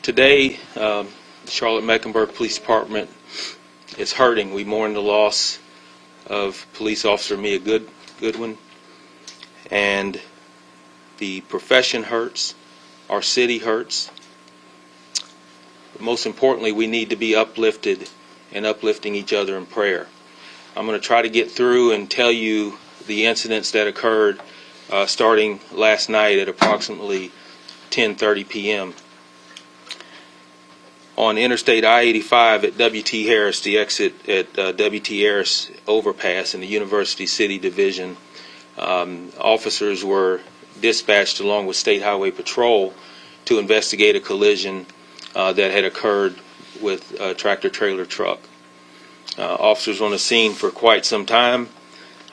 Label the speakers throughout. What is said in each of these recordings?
Speaker 1: Today, Charlotte-Mecklenburg Police Department is hurting. We mourn the loss of Police Officer Mia Goodwin, and the profession hurts, our city hurts. But most importantly, we need to be uplifted and uplifting each other in prayer. I'm going to try to get through and tell you the incidents that occurred starting last night at approximately 10:30 p.m. on Interstate I-85 at W.T. Harris, the exit at W.T. Harris overpass in the University City Division. Officers were dispatched along with State Highway Patrol to investigate a collision that had occurred with a tractor-trailer truck. Officers on the scene for quite some time.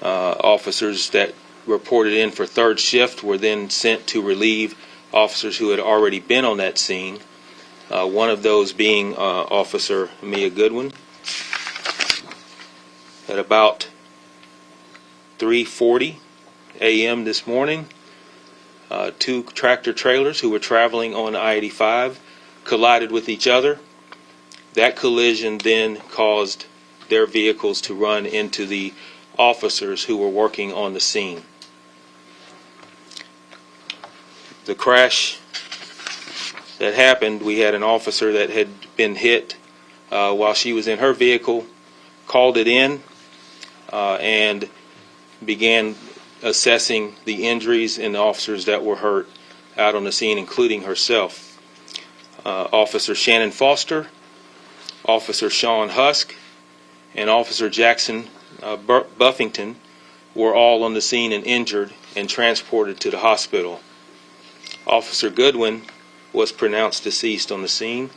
Speaker 1: Officers that reported in for third shift were then sent to relieve officers who had already been on that scene. One of those being Officer Mia Goodwin. At about 3:40 a.m. this morning, two tractor trailers who were traveling on I-85 collided with each other. That collision then caused their vehicles to run into the officers who were working on the scene. The crash that happened, we had an officer that had been hit while she was in her vehicle, called it in, and began assessing the injuries in the officers that were hurt out on the scene, including herself. Officer Shannon Foster, Officer Sean Husk, and Officer Jackson Buffington were all on the scene and injured and transported to the hospital. Officer Goodwin was pronounced deceased on the scene.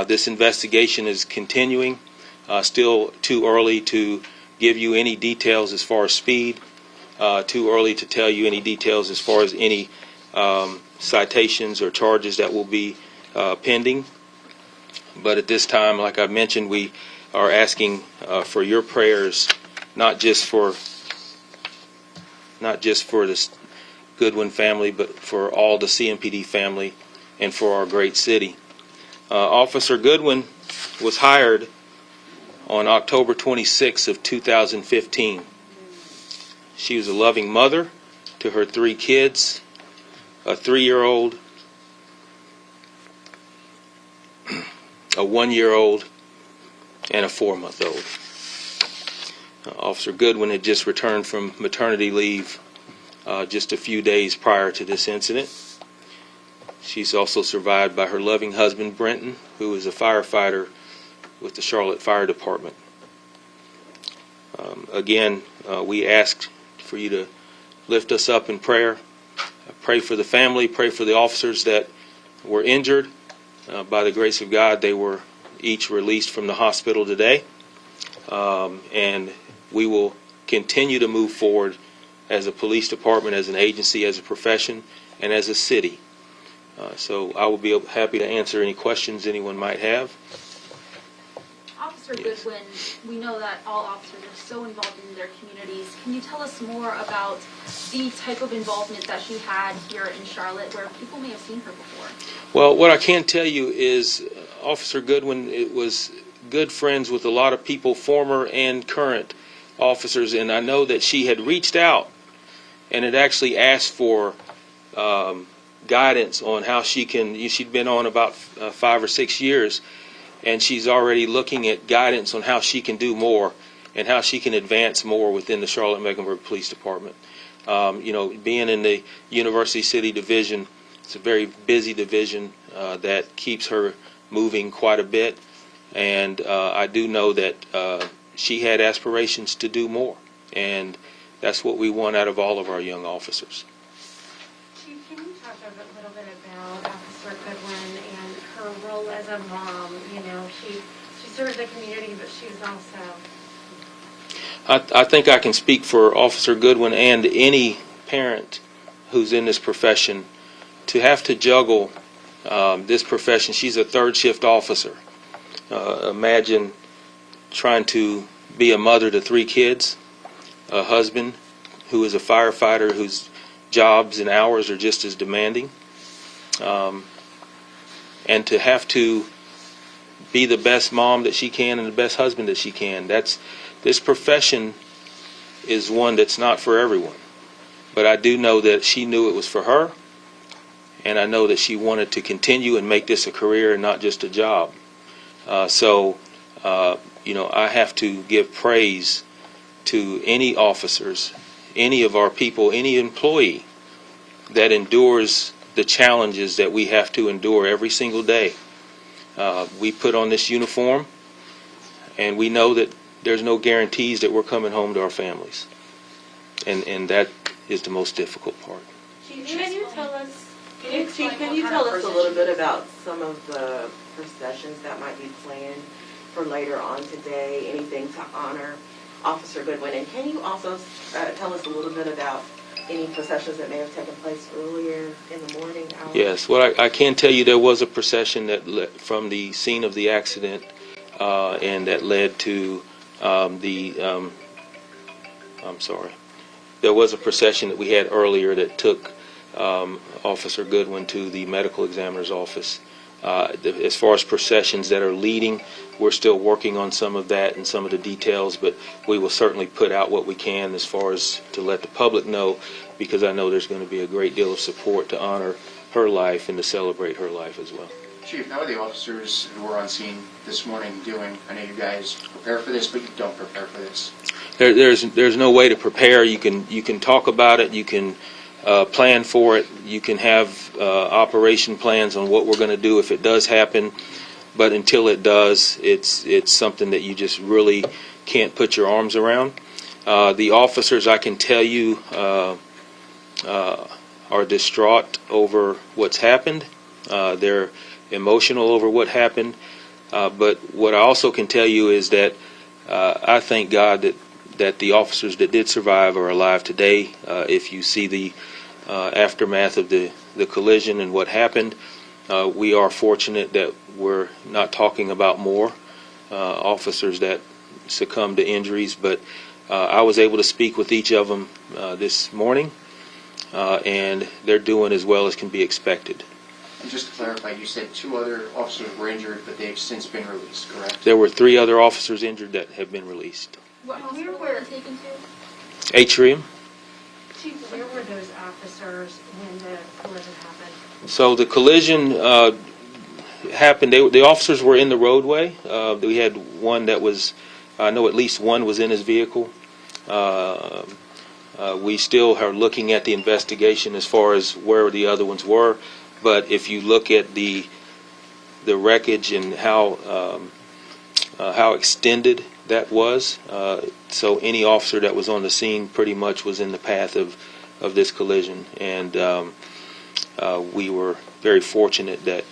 Speaker 1: This investigation is continuing. Still too early to give you any details as far as speed. Too early to tell you any details as far as any citations or charges that will be pending. But at this time, like I mentioned, we are asking for your prayers, not just for this Goodwin family, but for all the CMPD family and for our great city. Officer Goodwin was hired on October 26th of 2015. She was a loving mother to her 3 kids, a 3-year-old, a 1-year-old, and a 4-month-old. Officer Goodwin had just returned from maternity leave just a few days prior to this incident. She's also survived by her loving husband, Brenton, who is a firefighter with the Charlotte Fire Department. Again, we ask for you to lift us up in prayer. Pray for the family, pray for the officers that were injured. By the grace of God, they were each released from the hospital today. And we will continue to move forward as a police department, as an agency, as a profession, and as a city. So I will be happy to answer any questions anyone might have.
Speaker 2: Officer Goodwin, we know that all officers are so involved in their communities. Can you tell us more about the type of involvement that she had here in Charlotte, where people may have seen her before?
Speaker 1: Well, what I can tell you is Officer Goodwin was good friends with a lot of people, former and current officers, and I know that she had reached out and had actually asked for guidance on how she can. She'd been on about 5 or 6 years, and she's already looking at guidance on how she can do more and how she can advance more within the Charlotte-Mecklenburg Police Department. Being in the University City Division, it's a very busy division that keeps her moving quite a bit, and I do know that she had aspirations to do more, and that's what we want out of all of our young officers.
Speaker 3: Chief, can you talk a little bit about Officer Goodwin and her role as a mom? She serves the community, but she's also...
Speaker 1: I think I can speak for Officer Goodwin and any parent who's in this profession to have to juggle this profession. She's a third shift officer. Imagine trying to be a mother to 3 kids, a husband who is a firefighter whose jobs and hours are just as demanding. and to have to be the best mom that she can and the best husband that she can. This profession is one that's not for everyone. But I do know that she knew it was for her, and I know that she wanted to continue and make this a career and not just a job. I have to give praise to any officers, any of our people, any employee that endures the challenges that we have to endure every single day. We put on this uniform, and we know that there's no guarantees that we're coming home to our families. And that is the most difficult part.
Speaker 4: Chief, can you tell us a
Speaker 2: a
Speaker 4: little bit about some of the processions that might be planned for later on today, anything to honor Officer Goodwin? And can you also tell us a little bit about any processions that may have taken place earlier in the morning hours?
Speaker 1: Yes, well, I can tell you there was a procession that from the scene of the accident and that led to there was a procession that we had earlier that took Officer Goodwin to the medical examiner's office. As far as processions that are leading, we're still working on some of that and some of the details, but we will certainly put out what we can as far as to let the public know, because I know there's going to be a great deal of support to honor her life and to celebrate her life as well.
Speaker 5: Chief, how are the officers who were on scene this morning doing? I know you guys prepare for this, but you don't prepare for this.
Speaker 1: There's no way to prepare. You can talk about it. You can plan for it. You can have operation plans on what we're going to do if it does happen. But until it does, it's something that you just really can't put your arms around. The officers, I can tell you, are distraught over what's happened. They're emotional over what happened. But what I also can tell you is that I thank God that the officers that did survive are alive today. If you see the aftermath of the collision and what happened, we are fortunate that we're not talking about more officers that succumbed to injuries, but I was able to speak with each of them this morning, and they're doing as well as can be expected.
Speaker 5: And just to clarify, you said 2 other officers were injured, but they've since been released, correct?
Speaker 1: There were 3 other officers injured that have been released.
Speaker 2: What hospital were they taken to?
Speaker 1: Atrium.
Speaker 3: Chief, where were those officers when the collision happened?
Speaker 1: So the collision happened. The officers were in the roadway. We had one that was, I know at least one was in his vehicle. We still are looking at the investigation as far as where the other ones were. But if you look at the wreckage and how extended that was, so any officer that was on the scene pretty much was in the path of this collision. And we were very fortunate that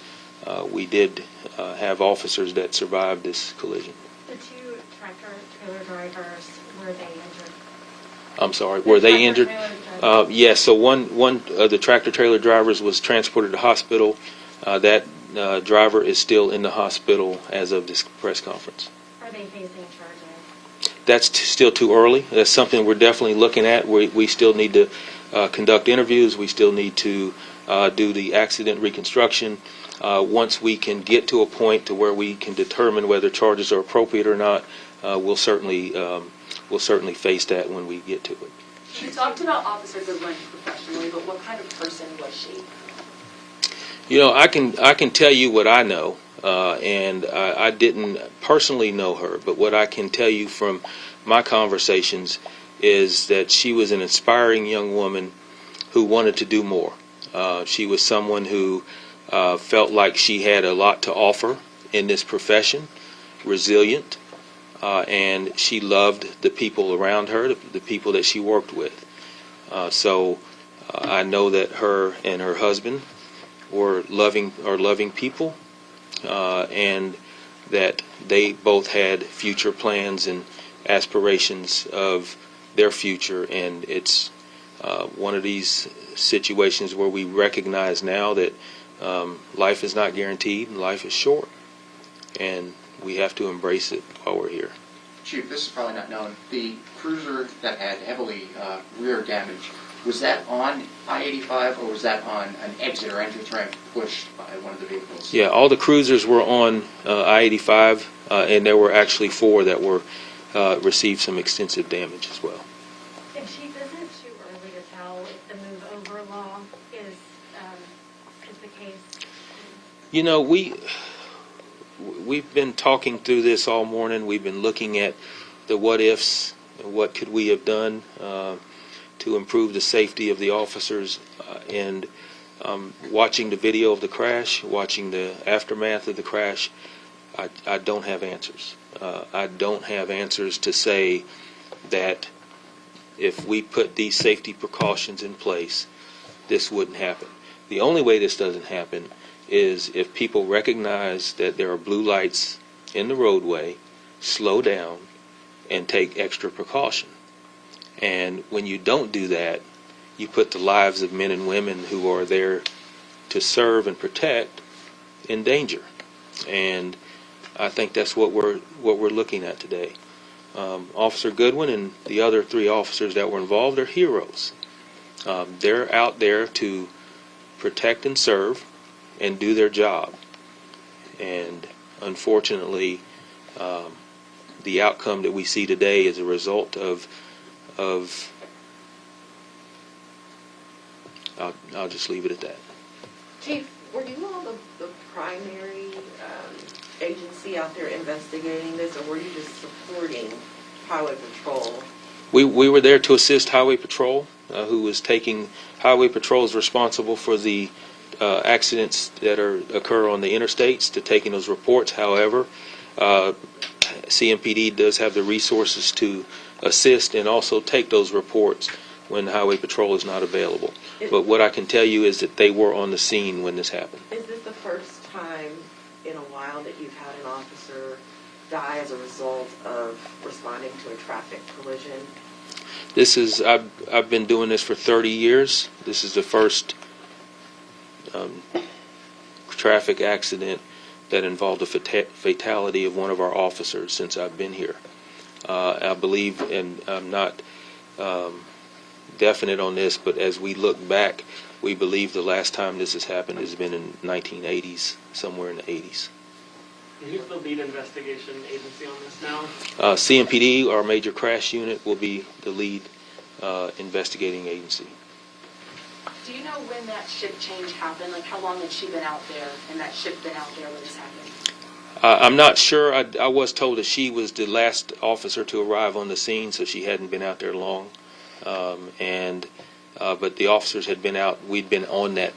Speaker 1: we did have officers that survived this collision.
Speaker 3: The 2 tractor-trailer drivers, were they injured?
Speaker 1: I'm sorry, were they injured? Yes, so one of the tractor-trailer drivers was transported to hospital. That driver is still in the hospital as of this press conference.
Speaker 3: Are they facing charges?
Speaker 1: That's still too early. That's something we're definitely looking at. We still need to conduct interviews. We still need to do the accident reconstruction. Once we can get to a point to where we can determine whether charges are appropriate or not, we'll certainly face that when we get to it.
Speaker 6: You talked about Officer Goodwin professionally, but what kind of person was she?
Speaker 1: You know, I can tell you what I know, and I didn't personally know her, but what I can tell you from my conversations is that she was an inspiring young woman who wanted to do more. She was someone who felt like she had a lot to offer in this profession, resilient, and she loved the people around her, the people that she worked with. So I know that her and her husband are loving people, and that they both had future plans and aspirations of their future. And it's one of these situations where we recognize now that life is not guaranteed and life is short, and we have to embrace it while we're here.
Speaker 5: Chief, this is probably not known. The cruiser that had heavily rear damage, Was that on I-85 or was that on an exit or entrance ramp pushed by one of the vehicles?
Speaker 1: Yeah, all the cruisers were on I-85, and there were actually 4 that were received some extensive damage as well.
Speaker 3: And Chief, isn't it too early to tell if the move over law is the case?
Speaker 1: You know, we've been talking through this all morning. We've been looking at the what ifs, what could we have done to improve the safety of the officers, and watching the video of the crash, watching the aftermath of the crash. I don't have answers. I don't have answers to say that if we put these safety precautions in place, this wouldn't happen. The only way this doesn't happen is if people recognize that there are blue lights in the roadway, slow down, and take extra precaution. And when you don't do that, you put the lives of men and women who are there to serve and protect in danger. And I think that's what we're looking at today. Officer Goodwin and the other 3 officers that were involved are heroes. They're out there to protect and serve and do their job. And unfortunately, the outcome that we see today is a result of I'll just leave it at that.
Speaker 4: Chief, were you all the primary agency out there investigating this, or were you just supporting Highway Patrol?
Speaker 1: We were there to assist Highway Patrol, who was taking, Highway Patrol is responsible for the accidents that occur on the interstates, to taking those reports. However, CMPD does have the resources to assist and also take those reports when Highway Patrol is not available. But what I can tell you is that they were on the scene when this happened.
Speaker 4: Is this the first time in a while that you've had an officer die as a result of responding to a traffic collision?
Speaker 1: This is, I've been doing this for 30 years. This is the first traffic accident that involved a fatality of one of our officers since I've been here. I believe, and I'm not definite on this, but as we look back, we believe the last time this has happened has been in 1980s, somewhere in the 80s.
Speaker 7: Who's the lead investigation agency on this now?
Speaker 1: CMPD, our major crash unit, will be the lead investigating agency.
Speaker 6: Do you know when that shift change happened? Like, how long had she been out there and that shift been out there when this happened?
Speaker 1: I'm not sure. I was told that she was the last officer to arrive on the scene, so she hadn't been out there long. But the officers had been out. We'd been on that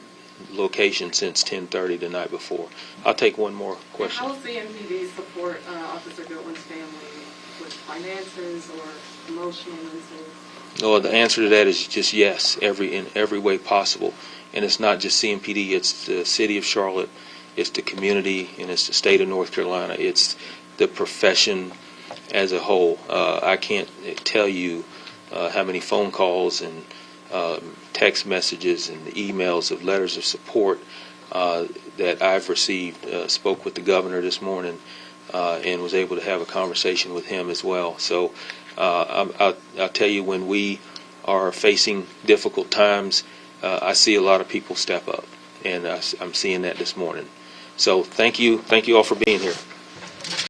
Speaker 1: location since 10:30 the night before. I'll take one more question.
Speaker 8: How will CMPD support Officer Goodwin's family with finances or emotional mental?
Speaker 1: No, the answer to that is just yes, in every way possible. And it's not just CMPD, it's the city of Charlotte, it's the community, and it's the state of North Carolina. It's the profession as a whole. I can't tell you how many phone calls and text messages and emails of letters of support that I've received. Spoke with the governor this morning and was able to have a conversation with him as well. So I'll tell you, when we are facing difficult times, I see a lot of people step up, and I'm seeing that this morning. So thank you all for being here.